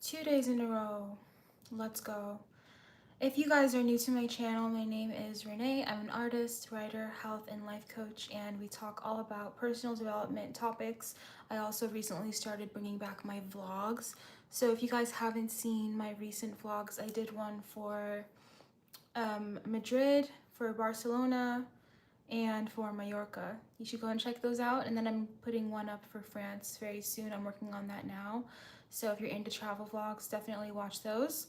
2 days in a row. Let's go. If you guys are new to my channel, my name is Renee. I'm an artist, writer, health, and life coach, and we talk all about personal development topics. I also recently started bringing back my vlogs. So if you guys haven't seen my recent vlogs, I did one for Madrid, for Barcelona, and for Mallorca. You should go and check those out. And then I'm putting one up for France very soon. I'm working on that now. So if you're into travel vlogs, definitely watch those.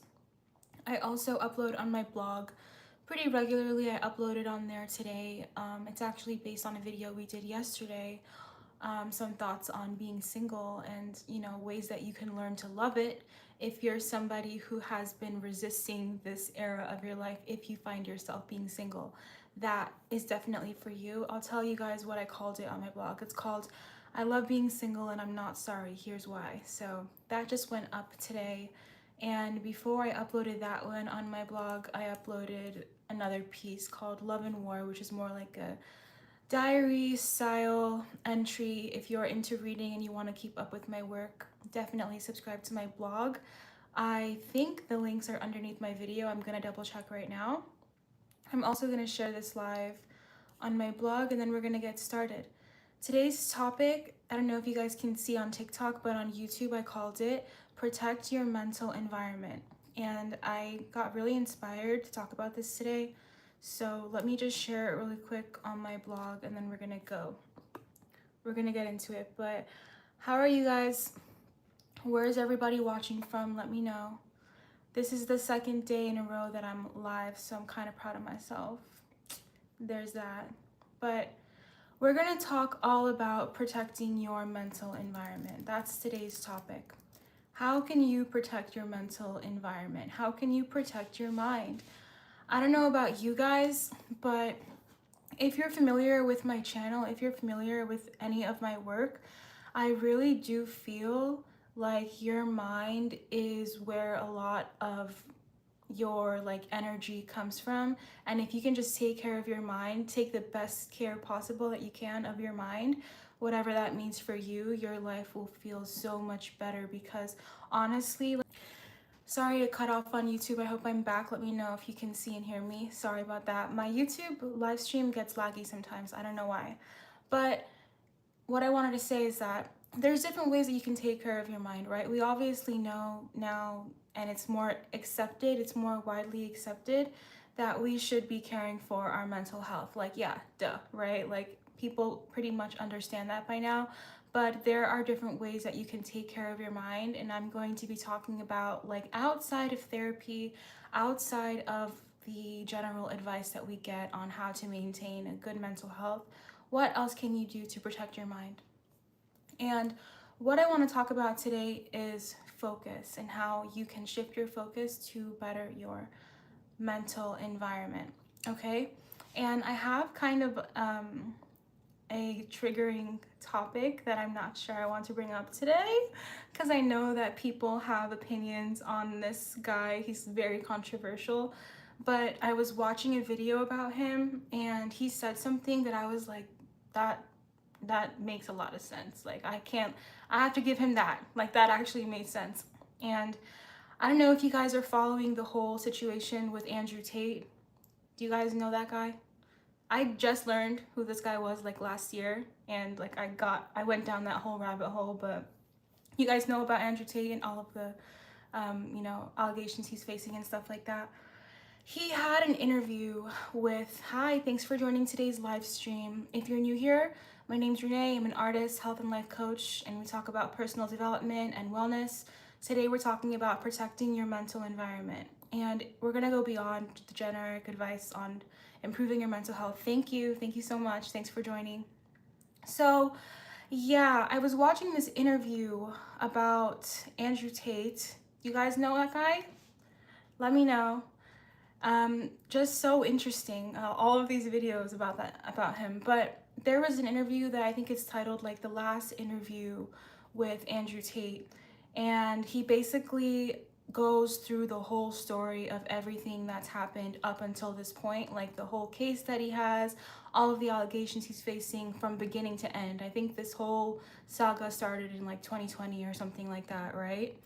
I also upload on my blog pretty regularly. I uploaded on there today. It's actually based on a video we did yesterday. Some thoughts on being single and, ways that you can learn to love it if you're somebody who has been resisting this era of your life. If you find yourself being single, that is definitely for you. I'll tell you guys what I called it on my blog. It's called I Love Being Single and I'm Not Sorry, Here's Why. So that just went up today. And before I uploaded that one on my blog, I uploaded another piece called Love and War, which is more like a diary style entry. If you're into reading and you want to keep up with my work, definitely subscribe to my blog. I think the links are underneath my video. I'm going to double check right now. I'm also going to share this live on my blog, and then we're going to get started. Today's topic, I don't know if you guys can see on TikTok, but on YouTube I called it Protect Your Mental Environment. And I got really inspired to talk about this today. So let me just share it really quick on my blog and then we're gonna go. We're gonna get into it. But how are you guys? Where is everybody watching from? Let me know. This is the second day in a row that I'm live, so I'm kind of proud of myself. There's that. But we're gonna talk all about protecting your mental environment. That's today's topic. How can you protect your mental environment? How can you protect your mind? I don't know about you guys, but if you're familiar with my channel, if you're familiar with any of my work, I really do feel like your mind is where a lot of your energy comes from. And if you can just take care of your mind, take the best care possible that you can of your mind, whatever that means for you, your life will feel so much better. Because honestly, sorry to cut off on YouTube. I hope I'm back. Let me know if you can see and hear me. Sorry about that. My YouTube live stream gets laggy sometimes. I don't know why. But what I wanted to say is that there's different ways that you can take care of your mind, right? We obviously know now, and it's more accepted, it's more widely accepted that we should be caring for our mental health. Yeah, duh, right? People pretty much understand that by now. But there are different ways that you can take care of your mind, and I'm going to be talking about outside of therapy, outside of the general advice that we get on how to maintain a good mental health. What else can you do to protect your mind? And what I want to talk about today is focus and how you can shift your focus to better your mental environment, okay? And I have kind of a triggering topic that I'm not sure I want to bring up today, because I know that people have opinions on this guy. He's very controversial, but I was watching a video about him and he said something that I was like, that makes a lot of sense. I have to give him that. That actually made sense. And I don't know if you guys are following the whole situation with Andrew Tate. Do you guys know that guy? I just learned who this guy was last year, and I went down that whole rabbit hole. But you guys know about Andrew Tate and all of the allegations he's facing and stuff like that. He had an interview with, hi, thanks for joining today's live stream. If you're new here, my name's Renee. I'm an artist, health and life coach, and we talk about personal development and wellness. Today we're talking about protecting your mental environment, and we're gonna go beyond the generic advice on improving your mental health. Thank you so much. Thanks for joining. So yeah, I was watching this interview about Andrew Tate. You guys know that guy? Let me know. Just so interesting, all of these videos about him. But there was an interview that I think it's titled The Last Interview with Andrew Tate, and he basically goes through the whole story of everything that's happened up until this point, the whole case that he has, all of the allegations he's facing from beginning to end. I think this whole saga started in 2020 or something like that, right?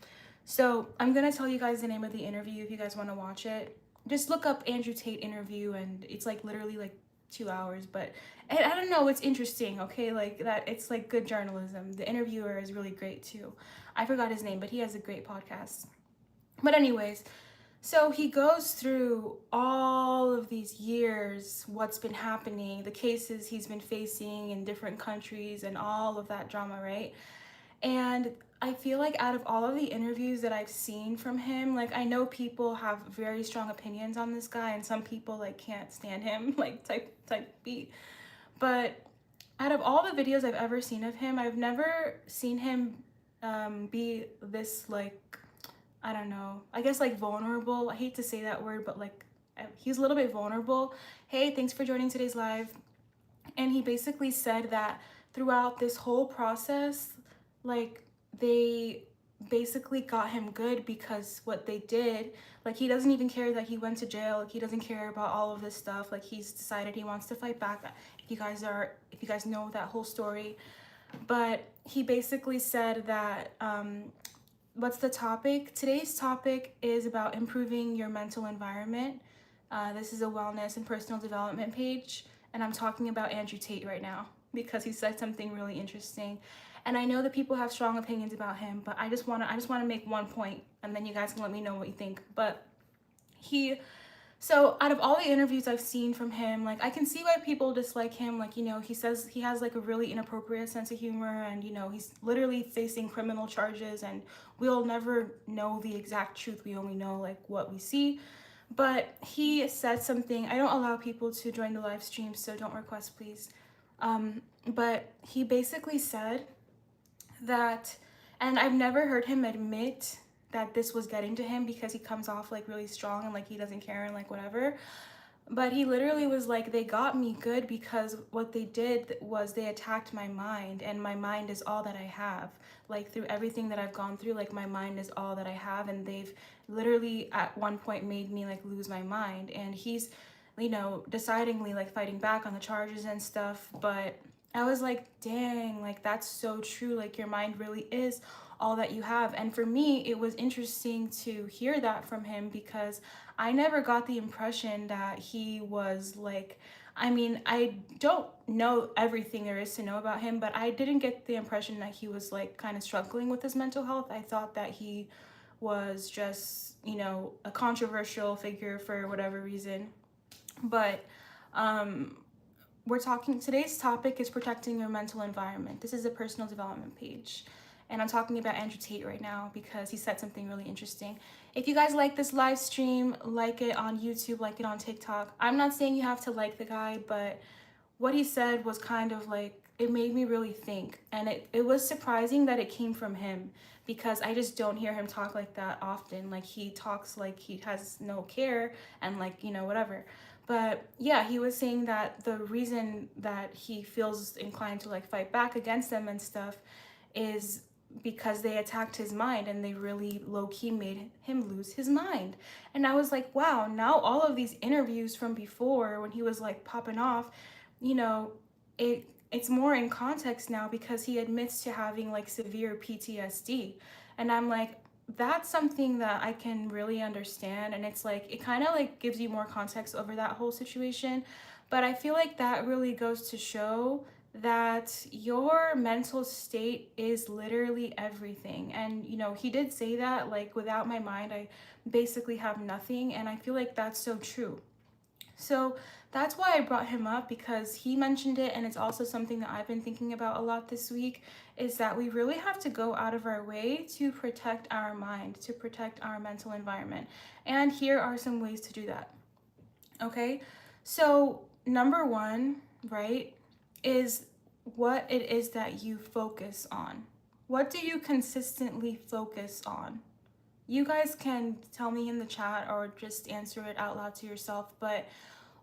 So I'm gonna tell you guys the name of the interview if you guys want to watch it. Just look up Andrew Tate interview, and it's like literally like 2 hours. But I don't know, it's interesting. Okay, like that, it's like good journalism. The interviewer is really great too. I forgot his name, but he has a great podcast. But anyways, so he goes through all of these years, what's been happening, the cases he's been facing in different countries, and all of that drama, right? And I feel like out of all of the interviews that I've seen from him, like I know people have very strong opinions on this guy, and some people like can't stand him, like type beat. But out of all the videos I've ever seen of him, I've never seen him be this like, I don't know, I guess like vulnerable. I hate to say that word, but like he's a little bit vulnerable. Hey, thanks for joining today's live. And he basically said that throughout this whole process, like they basically got him good because what they did, like he doesn't even care that he went to jail, like he doesn't care about all of this stuff, like he's decided he wants to fight back. If you guys know that whole story, but he basically said that what's the topic? Today's topic is about improving your mental environment. This is a wellness and personal development page, and I'm talking about Andrew Tate right now because he said something really interesting. And I know that people have strong opinions about him, but I just wanna make one point, and then you guys can let me know what you think. But so out of all the interviews I've seen from him, like I can see why people dislike him. Like, you know, he says he has like a really inappropriate sense of humor, and you know, he's literally facing criminal charges, and we'll never know the exact truth. We only know like what we see. But he said something. I don't allow people to join the live stream, so don't request, please. But he basically said that, and I've never heard him admit that this was getting to him because he comes off like really strong and like he doesn't care and like whatever. But he literally was like, they got me good because what they did was they attacked my mind, and my mind is all that I have. Like through everything that I've gone through, like my mind is all that I have, and they've literally at one point made me like lose my mind. And he's, you know, decidingly like fighting back on the charges and stuff. But I was like, dang, like that's so true. Like your mind really is all that you have. And for me, it was interesting to hear that from him because I never got the impression that he was like, I mean, I don't know everything there is to know about him, but I didn't get the impression that he was like kind of struggling with his mental health. I thought that he was just, you know, a controversial figure for whatever reason. But today's topic is protecting your mental environment. This is a personal development page. And I'm talking about Andrew Tate right now because he said something really interesting. If you guys like this live stream, like it on YouTube, like it on TikTok. I'm not saying you have to like the guy, but what he said was kind of like, it made me really think. And it was surprising that it came from him because I just don't hear him talk like that often. Like he talks like he has no care and like, you know, whatever. But yeah, he was saying that the reason that he feels inclined to like fight back against them and stuff is because they attacked his mind and they really low-key made him lose his mind. And I was like, wow, now all of these interviews from before when he was like popping off, you know, it's more in context now because he admits to having like severe PTSD. And I'm like, that's something that I can really understand, and it's like it kind of like gives you more context over that whole situation. But I feel like that really goes to show that your mental state is literally everything. And you know, he did say that like without my mind I basically have nothing, and I feel like that's so true. So that's why I brought him up, because he mentioned it, and it's also something that I've been thinking about a lot this week, is that we really have to go out of our way to protect our mind, to protect our mental environment. And here are some ways to do that. Okay, so number one, right, is what it is that you focus on. What do you consistently focus on? You guys can tell me in the chat or just answer it out loud to yourself, but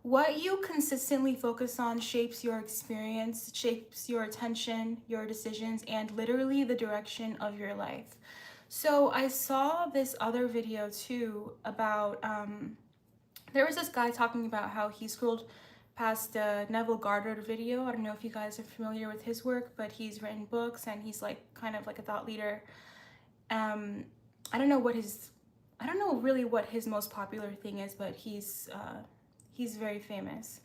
what you consistently focus on shapes your experience, shapes your attention, your decisions, and literally the direction of your life. So I saw this other video too about, there was this guy talking about how he scrolled past the Neville Goddard video. I don't know if you guys are familiar with his work, but he's written books and he's like kind of like a thought leader. I don't know what his, I don't know really what his most popular thing is, but he's very famous.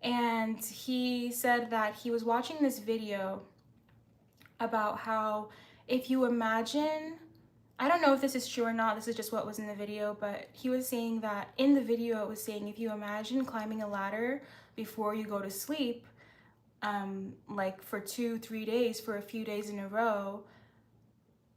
And he said that he was watching this video about how if you imagine, I don't know if this is true or not, this is just what was in the video, but he was saying that in the video it was saying if you imagine climbing a ladder before you go to sleep, like for 2-3 days, for a few days in a row,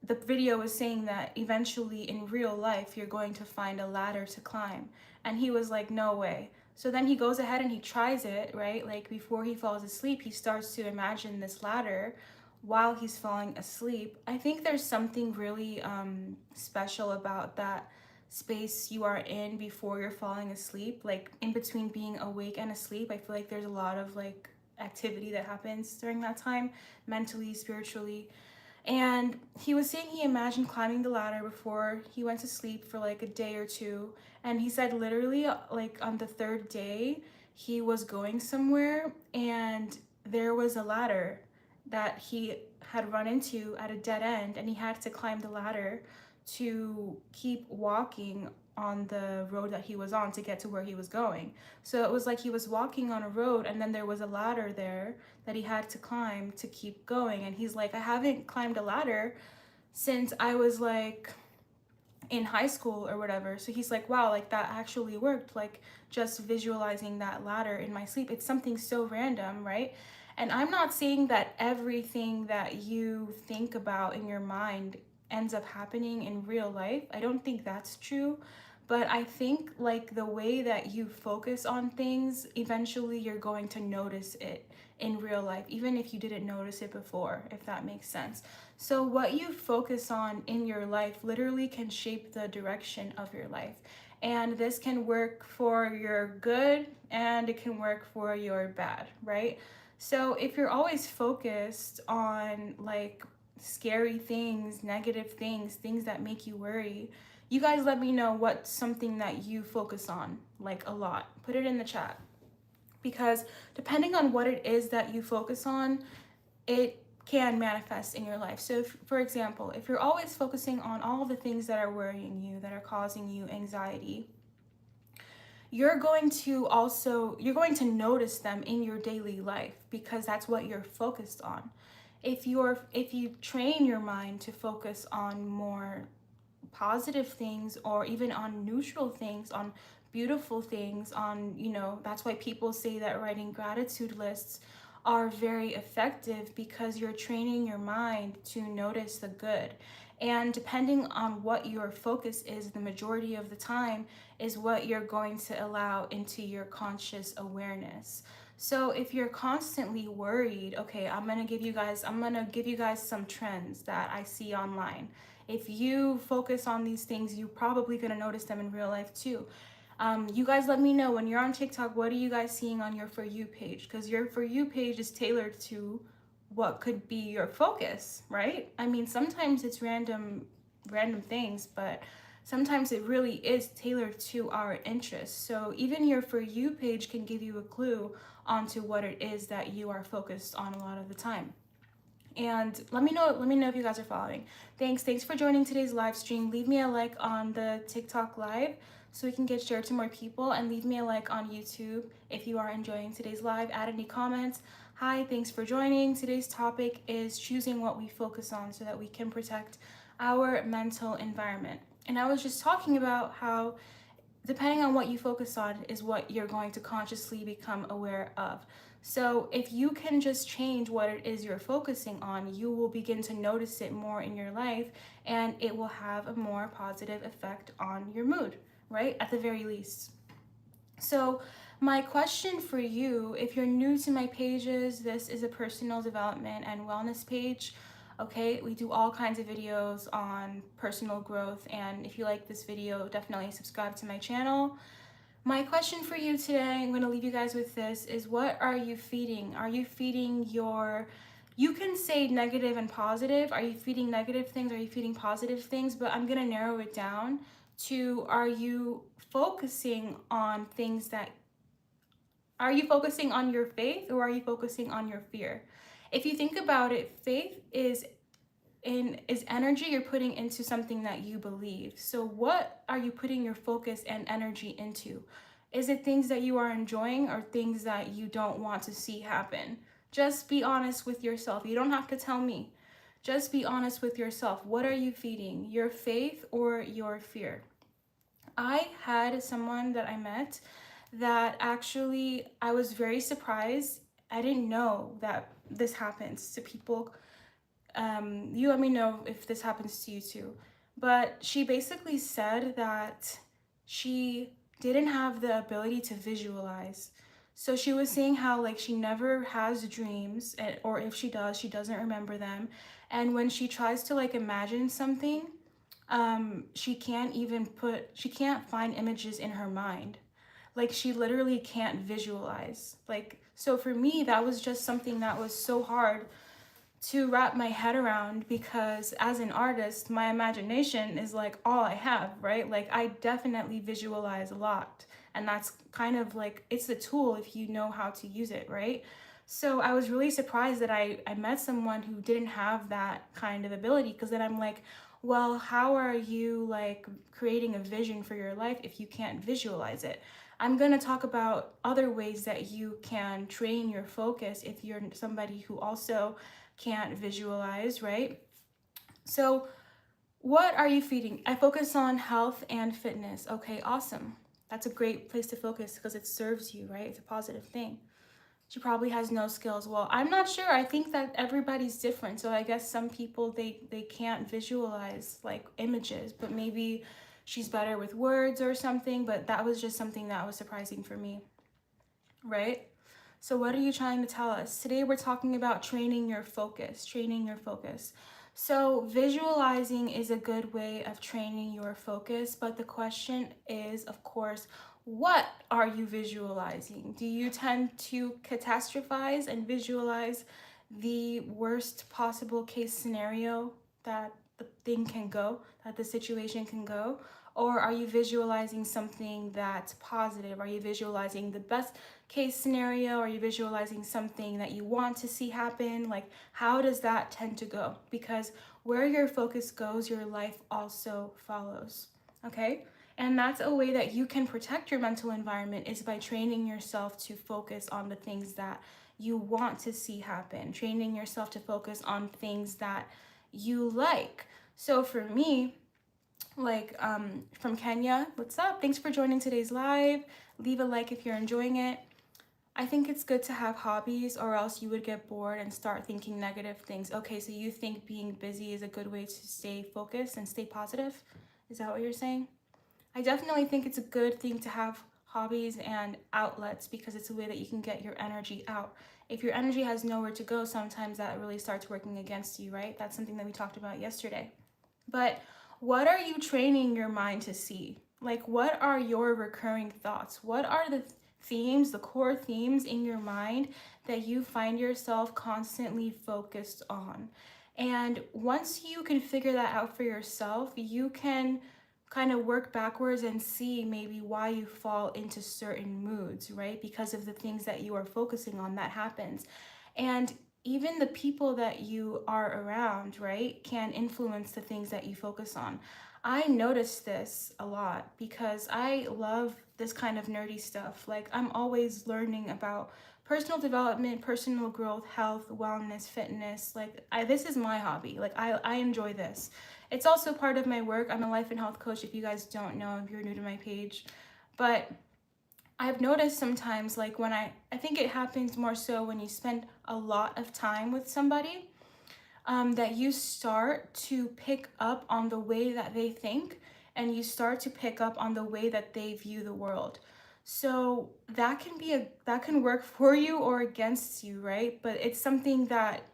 the video was saying that eventually in real life you're going to find a ladder to climb. And he was like, no way. So then he goes ahead and he tries it, right? Like before he falls asleep, he starts to imagine this ladder while he's falling asleep. I think there's something really special about that space you are in before you're falling asleep, like in between being awake and asleep. I feel like there's a lot of like activity that happens during that time, mentally, spiritually. And he was saying he imagined climbing the ladder before he went to sleep for like a day or two. And he said literally, like on the third day, he was going somewhere and there was a ladder that he had run into at a dead end, and he had to climb the ladder to keep walking on the road that he was on to get to where he was going. So it was like he was walking on a road and then there was a ladder there that he had to climb to keep going. And he's like, I haven't climbed a ladder since I was like in high school or whatever. So he's like, wow, like that actually worked. Like just visualizing that ladder in my sleep. It's something so random, right? And I'm not saying that everything that you think about in your mind ends up happening in real life. I don't think that's true. But I think like the way that you focus on things, eventually you're going to notice it in real life, even if you didn't notice it before, if that makes sense. So what you focus on in your life literally can shape the direction of your life. And this can work for your good and it can work for your bad, right? So if you're always focused on like scary things, negative things, things that make you worry, you guys let me know what's something that you focus on like a lot. Put it in the chat. Because depending on what it is that you focus on, it can manifest in your life. So if, for example, if you're always focusing on all the things that are worrying you, that are causing you anxiety, you're going to notice them in your daily life because that's what you're focused on. If you train your mind to focus on more positive things, or even on neutral things, on beautiful things, on, that's why people say that writing gratitude lists are very effective, because you're training your mind to notice the good. And depending on what your focus is, the majority of the time is what you're going to allow into your conscious awareness. So if you're constantly worried, okay, I'm gonna give you guys some trends that I see online. If you focus on these things, you're probably gonna notice them in real life too. You guys let me know when you're on TikTok, what are you guys seeing on your For You page? Because your For You page is tailored to what could be your focus, right? I mean, sometimes it's random things, but sometimes it really is tailored to our interests. So even your For You page can give you a clue onto what it is that you are focused on a lot of the time. And let me know if you guys are following. Thanks for joining today's live stream. Leave me a like on the TikTok live so we can get shared to more people, and leave me a like on YouTube if you are enjoying today's live. Add any comments. Hi, thanks for joining. Today's topic is choosing what we focus on so that we can protect our mental environment. And I was just talking about how depending on what you focus on is what you're going to consciously become aware of. So if you can just change what it is you're focusing on, you will begin to notice it more in your life, and it will have a more positive effect on your mood, right? At the very least. So my question for you, if you're new to my pages, this is a personal development and wellness page. Okay, we do all kinds of videos on personal growth, and if you like this video, definitely subscribe to my channel. My question for you today, I'm going to leave you guys with this, is what are you feeding? Are you feeding you can say negative and positive. Are you feeding negative things? Are you feeding positive things? But I'm going to narrow it down to, are you focusing on are you focusing on your faith, or are you focusing on your fear? If you think about it, faith is is energy you're putting into something that you believe. So what are you putting your focus and energy into? Is it things that you are enjoying or things that you don't want to see happen? Just be honest with yourself. You don't have to tell me. Just be honest with yourself. What are you feeding? Your faith or your fear? I had someone that I met that actually I was very surprised. I didn't know that this happens to people. You let me know if this happens to you too. But she basically said that she didn't have the ability to visualize. So she was saying how like she never has dreams, or if she does, she doesn't remember them. And when she tries to like imagine something, she can't find images in her mind. Like she literally can't visualize. Like, so for me, that was just something that was so hard to wrap my head around, because as an artist, my imagination is like all I have, right? Like I definitely visualize a lot, and that's kind of like, it's a tool if you know how to use it, right? So I was really surprised that I met someone who didn't have that kind of ability, because then I'm like, well, how are you like creating a vision for your life if you can't visualize it? I'm going to talk about other ways that you can train your focus if you're somebody who also can't visualize, right? So, what are you feeding? I focus on health and fitness. Okay, awesome. That's a great place to focus because it serves you, right? It's a positive thing. She probably has no skills. Well, I'm not sure. I think that everybody's different. So I guess some people they can't visualize like images, but maybe she's better with words or something, but that was just something that was surprising for me, right? So what are you trying to tell us? Today we're talking about training your focus, training your focus. So visualizing is a good way of training your focus, but the question is, of course, what are you visualizing? Do you tend to catastrophize and visualize the worst possible case scenario that the thing can go, that the situation can go? Or are you visualizing something that's positive? Are you visualizing the best case scenario? Are you visualizing something that you want to see happen? Like, how does that tend to go? Because where your focus goes, your life also follows. Okay? And that's a way that you can protect your mental environment, is by training yourself to focus on the things that you want to see happen, training yourself to focus on things that you like. So for me, like from Kenya, what's up? Thanks for joining today's live. Leave a like if you're enjoying it. I think it's good to have hobbies, or else you would get bored and start thinking negative things. Okay, so you think being busy is a good way to stay focused and stay positive? Is that what you're saying? I definitely think it's a good thing to have hobbies and outlets, because it's a way that you can get your energy out. If your energy has nowhere to go, sometimes that really starts working against you, right? That's something that we talked about yesterday. But what are you training your mind to see? Like, what are your recurring thoughts? What are the themes, the core themes in your mind that you find yourself constantly focused on? And once you can figure that out for yourself, you can kind of work backwards and see maybe why you fall into certain moods, right? Because of the things that you are focusing on, that happens. And even the people that you are around, right, can influence the things that you focus on. I notice this a lot because I love this kind of nerdy stuff. Like, I'm always learning about personal development, personal growth, health, wellness, fitness. Like, this is my hobby. Like, I enjoy this. It's also part of my work. I'm a life and health coach, if you guys don't know, if you're new to my page. But I've noticed sometimes, like when I think it happens more so when you spend a lot of time with somebody, that you start to pick up on the way that they think, and you start to pick up on the way that they view the world. So that can work for you or against you, right? But it's something that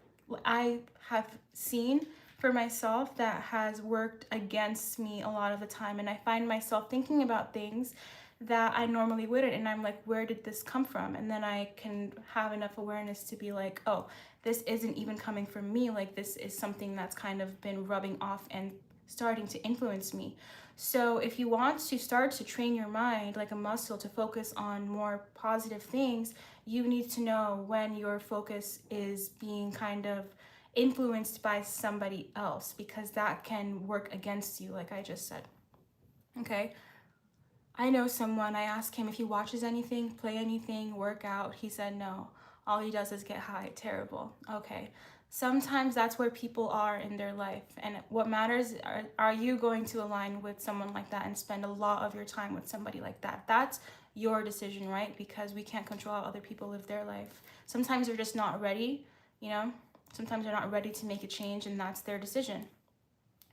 I have seen for myself that has worked against me a lot of the time, and I find myself thinking about things that I normally wouldn't, and I'm like, where did this come from? And then I can have enough awareness to be like, oh, this isn't even coming from me. Like, this is something that's kind of been rubbing off and starting to influence me. So if you want to start to train your mind like a muscle to focus on more positive things, you need to know when your focus is being kind of influenced by somebody else, because that can work against you, like I just said. Okay. I know someone, I asked him if he watches anything, play anything, work out. He said no. All he does is get high. Terrible. Okay. Sometimes that's where people are in their life. And what matters, are you going to align with someone like that and spend a lot of your time with somebody like that? That's your decision, right? Because we can't control how other people live their life. Sometimes they're just not ready, you know? Sometimes they're not ready to make a change, and that's their decision.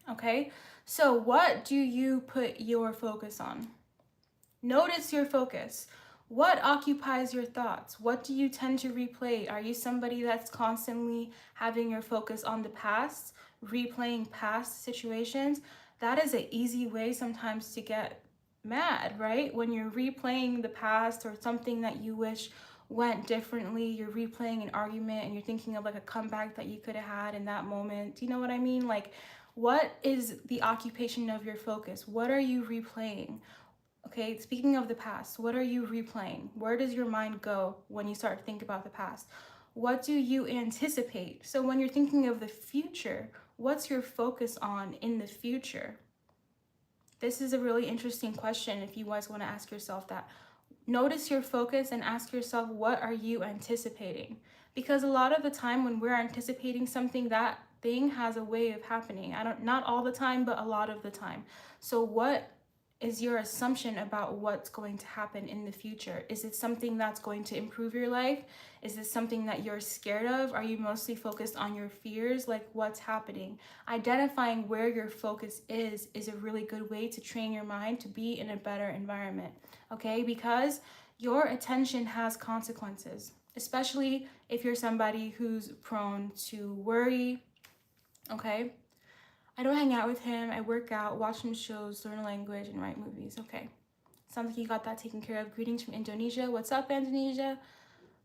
Okay? So what do you put your focus on? Notice your focus. What occupies your thoughts? What do you tend to replay? Are you somebody that's constantly having your focus on the past, replaying past situations? That is an easy way sometimes to get mad, right? When you're replaying the past or something that you wish went differently, you're replaying an argument and you're thinking of like a comeback that you could have had in that moment. Do you know what I mean? Like, what is the occupation of your focus? What are you replaying? Okay, speaking of the past, what are you replaying? Where does your mind go when you start to think about the past? What do you anticipate? So when you're thinking of the future, what's your focus on in the future? This is a really interesting question if you guys want to ask yourself that. Notice your focus and ask yourself, what are you anticipating? Because a lot of the time when we're anticipating something, that thing has a way of happening. Not all the time, but a lot of the time. So what is your assumption about what's going to happen in the future? Is it something that's going to improve your life? Is it something that you're scared of? Are you mostly focused on your fears? Like, what's happening? Identifying where your focus is a really good way to train your mind to be in a better environment, okay? Because your attention has consequences, especially if you're somebody who's prone to worry, okay? I don't hang out with him. I work out, watch some shows, learn a language, and write movies. Okay. Sounds like you got that taken care of. Greetings from Indonesia. What's up, Indonesia?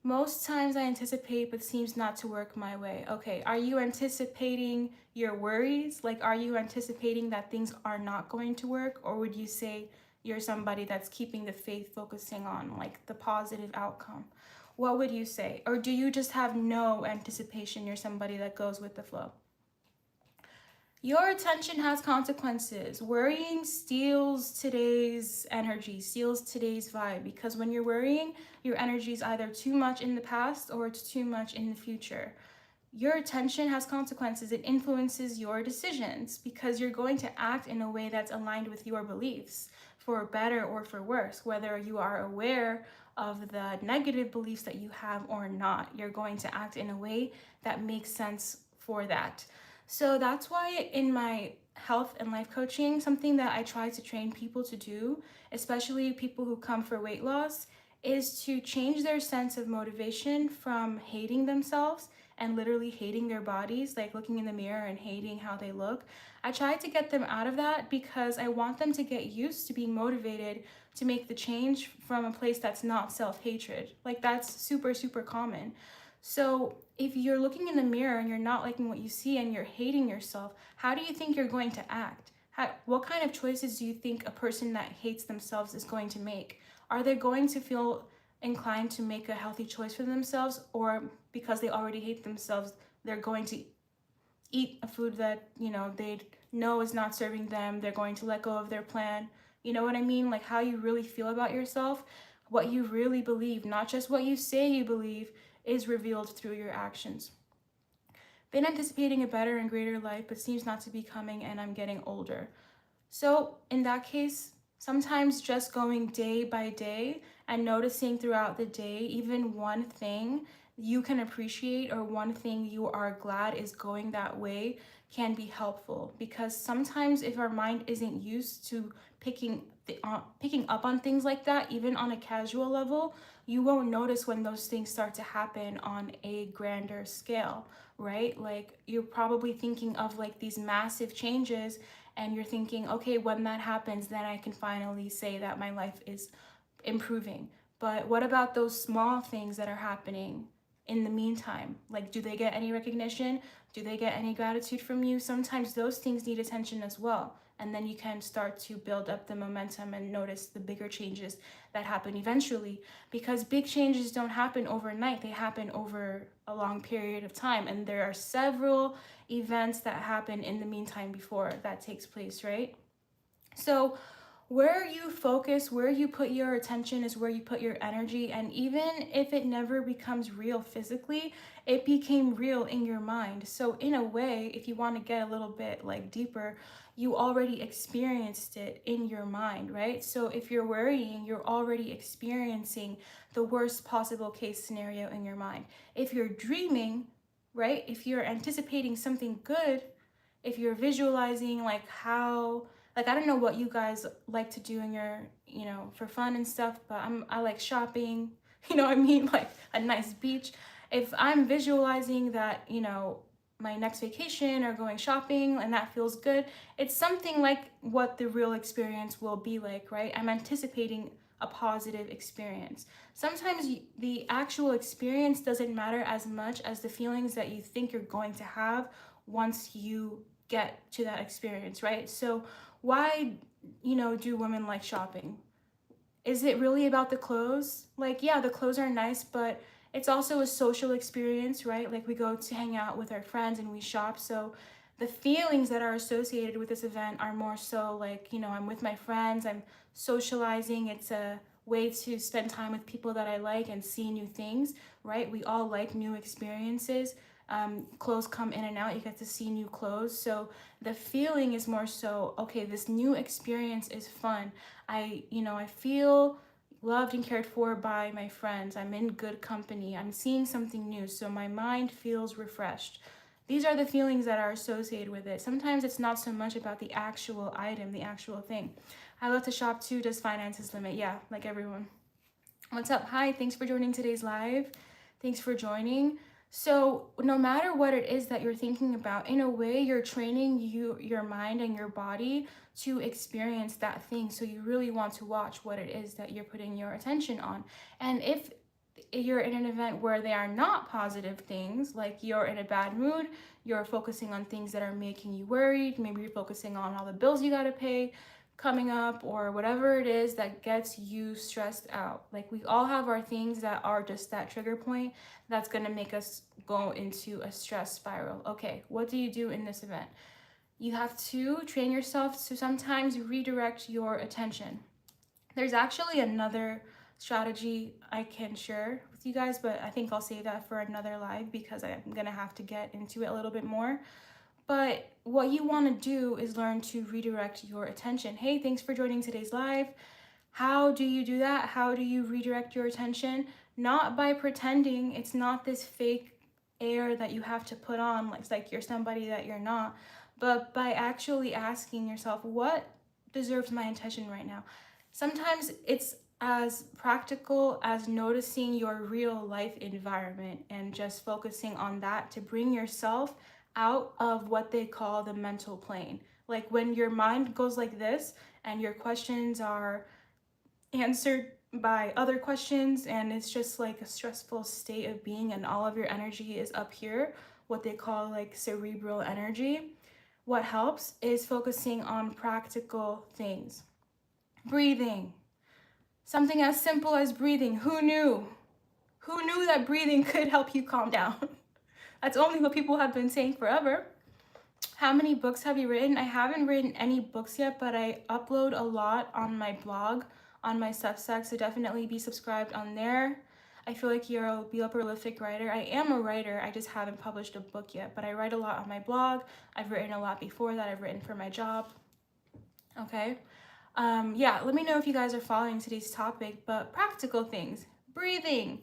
Most times I anticipate, but seems not to work my way. Okay. Are you anticipating your worries? Like, are you anticipating that things are not going to work? Or would you say you're somebody that's keeping the faith, focusing on like the positive outcome? What would you say? Or do you just have no anticipation? You're somebody that goes with the flow. Your attention has consequences. Worrying steals today's energy, steals today's vibe, because when you're worrying, your energy is either too much in the past or it's too much in the future. Your attention has consequences. It influences your decisions because you're going to act in a way that's aligned with your beliefs, for better or for worse. Whether you are aware of the negative beliefs that you have or not, you're going to act in a way that makes sense for that. So that's why in my health and life coaching, something that I try to train people to do, especially people who come for weight loss, is to change their sense of motivation from hating themselves and literally hating their bodies, like looking in the mirror and hating how they look. I try to get them out of that because I want them to get used to being motivated to make the change from a place that's not self-hatred. Like, that's super, super common. So if you're looking in the mirror and you're not liking what you see and you're hating yourself, how do you think you're going to act? What kind of choices do you think a person that hates themselves is going to make? Are they going to feel inclined to make a healthy choice for themselves, or because they already hate themselves, they're going to eat a food that, they know is not serving them? They're going to let go of their plan. You know what I mean? Like, how you really feel about yourself, what you really believe, not just what you say you believe, is revealed through your actions. Been anticipating a better and greater life, but seems not to be coming, and I'm getting older. So in that case, sometimes just going day by day and noticing throughout the day, even one thing you can appreciate or one thing you are glad is going that way, can be helpful. Because sometimes if our mind isn't used to picking up on things like that, even on a casual level, you won't notice when those things start to happen on a grander scale, right? Like, you're probably thinking of like these massive changes and you're thinking, okay, when that happens, then I can finally say that my life is improving. But what about those small things that are happening in the meantime? Like, do they get any recognition? Do they get any gratitude from you? Sometimes those things need attention as well. and then you can start to build up the momentum and notice the bigger changes that happen eventually, because big changes don't happen overnight, they happen over a long period of time, and there are several events that happen in the meantime before that takes place, right? So where you focus, where you put your attention is where you put your energy. And even if it never becomes real physically, it became real in your mind. So in a way, if you want to get a little bit like deeper, you already experienced it in your mind, right? So if you're worrying, you're already experiencing the worst possible case scenario in your mind. If you're dreaming, right? If you're anticipating something good, if you're visualizing like how, like, I don't know what you guys like to do in your, for fun and stuff, but I like shopping, you know what I mean? Like a nice beach. If I'm visualizing that, my next vacation or going shopping and that feels good, it's something like what the real experience will be like, right? I'm anticipating a positive experience. Sometimes the actual experience doesn't matter as much as the feelings that you think you're going to have once you get to that experience, right? So why, do women like shopping? Is it really about the clothes? Like, yeah, the clothes are nice, but it's also a social experience, right? Like, we go to hang out with our friends and we shop. So the feelings that are associated with this event are more so like, I'm with my friends, I'm socializing. It's a way to spend time with people that I like and see new things, right? We all like new experiences. Clothes come in and out, you get to see new clothes. So the feeling is more so, okay, this new experience is fun. I feel loved and cared for by my friends. I'm in good company. I'm seeing something new. So my mind feels refreshed. These are the feelings that are associated with it. Sometimes it's not so much about the actual item, the actual thing. I love to shop too. Does finances limit? Yeah, like everyone. What's up? Hi, thanks for joining today's live. Thanks for joining. So no matter what it is that you're thinking about, in a way, you're training your mind and your body to experience that thing. So you really want to watch what it is that you're putting your attention on. And if you're in an event where they are not positive things, like you're in a bad mood, you're focusing on things that are making you worried, maybe you're focusing on all the bills you got to pay coming up, or whatever it is that gets you stressed out. Like, we all have our things that are just that trigger point that's going to make us go into a stress spiral. Okay, what do you do in this event? You have to train yourself to sometimes redirect your attention. There's actually another strategy I can share with you guys, but I think I'll save that for another live because I'm gonna have to get into it a little bit more. But what you want to do is learn to redirect your attention. Hey, thanks for joining today's live. How do you do that? How do you redirect your attention? Not by pretending. It's not this fake air that you have to put on, like you're somebody that you're not, but by actually asking yourself, what deserves my attention right now? Sometimes it's as practical as noticing your real life environment and just focusing on that to bring yourself out of what they call the mental plane. Like, when your mind goes like this and your questions are answered by other questions and it's just like a stressful state of being and all of your energy is up here, what they call like cerebral energy, what helps is focusing on practical things. Breathing. Something as simple as breathing. Who knew? Who knew that breathing could help you calm down? That's only what people have been saying forever. How many books have you written? I haven't written any books yet, but I upload a lot on my blog, on my Substack, so definitely be subscribed on there. I feel like you'll be a prolific writer. I am a writer, I just haven't published a book yet, but I write a lot on my blog. I've written a lot before that. I've written for my job. Okay. Yeah, let me know if you guys are following today's topic, but practical things. Breathing.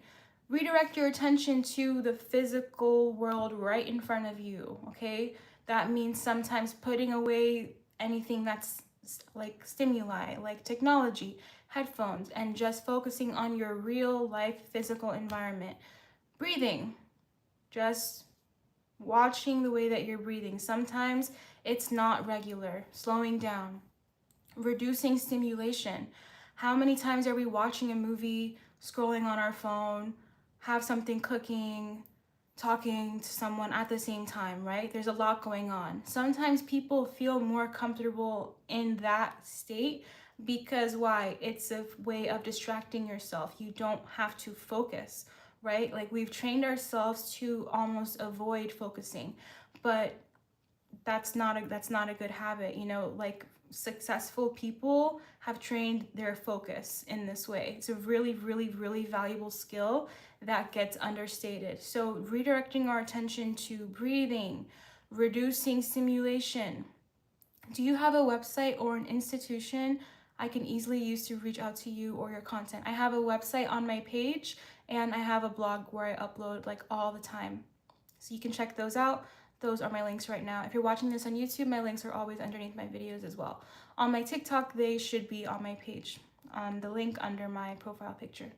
Redirect your attention to the physical world right in front of you, okay? That means sometimes putting away anything that's like stimuli, like technology, headphones, and just focusing on your real life physical environment. Breathing. Just watching the way that you're breathing. Sometimes it's not regular. Slowing down. Reducing stimulation. How many times are we watching a movie, scrolling on our phone, have something cooking, talking to someone at the same time, right? There's a lot going on. Sometimes people feel more comfortable in that state because why? It's a way of distracting yourself. You don't have to focus, right? Like we've trained ourselves to almost avoid focusing, but that's not a good habit. Like successful people have trained their focus in this way. It's a really, really, really valuable skill that gets understated. So redirecting our attention to breathing, reducing stimulation. Do you have a website or an institution I can easily use to reach out to you or your content? I have a website on my page, and I have a blog where I upload like all the time, so you can check those out. Those are my links right now. If you're watching this on YouTube, my links are always underneath my videos as well. On my TikTok, they should be on my page, on the link under my profile picture.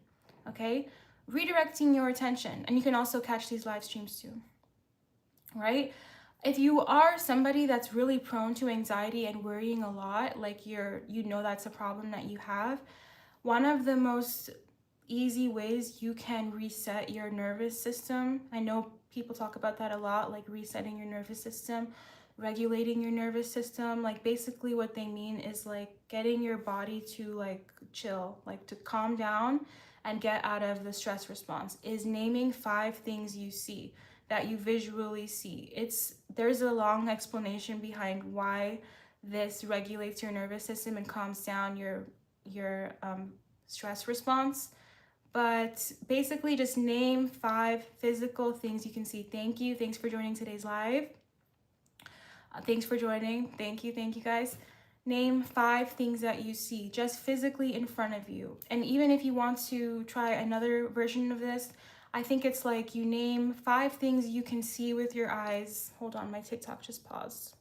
Okay? Redirecting your attention. And you can also catch these live streams too. Right? If you are somebody that's really prone to anxiety and worrying a lot, like that's a problem that you have, one of the most easy ways you can reset your nervous system. I know people talk about that a lot, like resetting your nervous system, regulating your nervous system. Like basically what they mean is like getting your body to like chill, like to calm down and get out of the stress response, is naming 5 things you see, that you visually see. There's a long explanation behind why this regulates your nervous system and calms down your stress response. But basically just name 5 physical things you can see. Thank you. Thanks for joining today's live. Thanks for joining. Thank you guys. Name 5 things that you see just physically in front of you. And even if you want to try another version of this, I think it's like you name 5 things you can see with your eyes. Hold on, my TikTok just paused.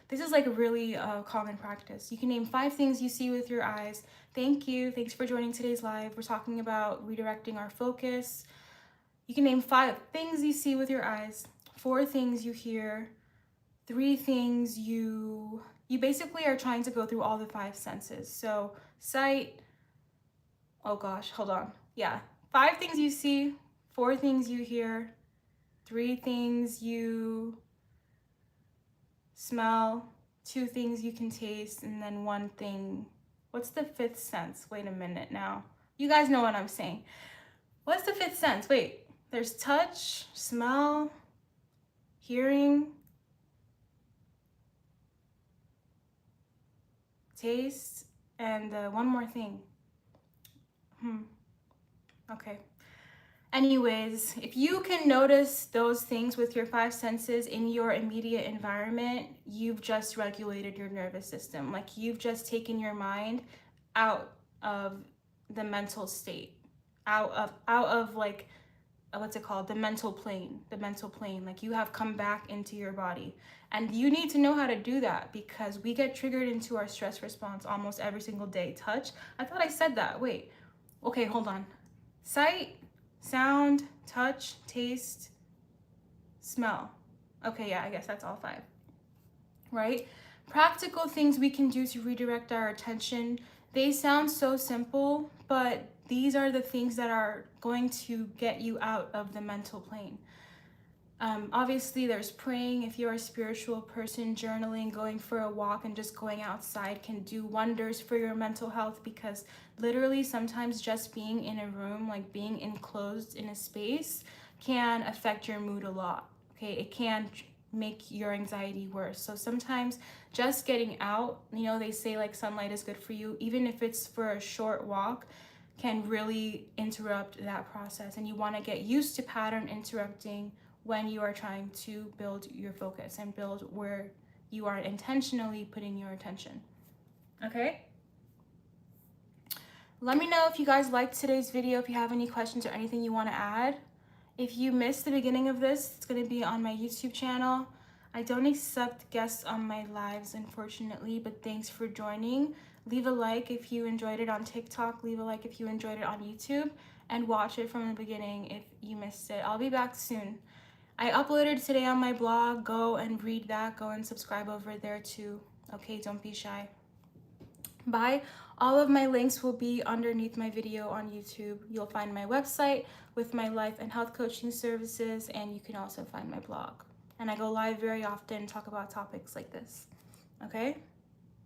This is like a really common practice. You can name 5 things you see with your eyes. Thank you. Thanks for joining today's live. We're talking about redirecting our focus. You can name 5 things you see with your eyes, 4 things you hear, 3 things you basically are trying to go through all the 5 senses. So sight, oh gosh, hold on. Yeah, 5 things you see, 4 things you hear, 3 things you smell, 2 things you can taste, and then 1 thing. What's the 5th sense? Wait a minute now. You guys know what I'm saying. What's the 5th sense? Wait, there's touch, smell, hearing, taste, and 1 more thing. Okay. Anyways, if you can notice those things with your 5 senses in your immediate environment, you've just regulated your nervous system. Like you've just taken your mind out of the mental state, out of like, what's it called? The mental plane. Like you have come back into your body. And you need to know how to do that because we get triggered into our stress response almost every single day. Touch. I thought I said that. Wait. Okay, hold on. Sight, sound, touch, taste, smell. Okay, yeah, I guess that's all 5, right? Practical things we can do to redirect our attention. They sound so simple, but these are the things that are going to get you out of the mental plane. Obviously, there's praying. If you're a spiritual person, journaling, going for a walk, and just going outside can do wonders for your mental health because literally sometimes just being in a room, like being enclosed in a space, can affect your mood a lot. Okay, it can make your anxiety worse. So sometimes just getting out, they say like sunlight is good for you, even if it's for a short walk, can really interrupt that process. And you want to get used to pattern interrupting when you are trying to build your focus and build where you are intentionally putting your attention. Okay? Let me know if you guys liked today's video, if you have any questions or anything you want to add. If you missed the beginning of this, it's going to be on my YouTube channel. I don't accept guests on my lives, unfortunately, but thanks for joining. Leave a like if you enjoyed it on TikTok. Leave a like if you enjoyed it on YouTube. And watch it from the beginning if you missed it. I'll be back soon. I uploaded today on my blog. Go and read that. Go and subscribe over there too. Okay, don't be shy. Bye. All of my links will be underneath my video on YouTube. You'll find my website with my life and health coaching services, and you can also find my blog. And I go live very often, talk about topics like this. Okay?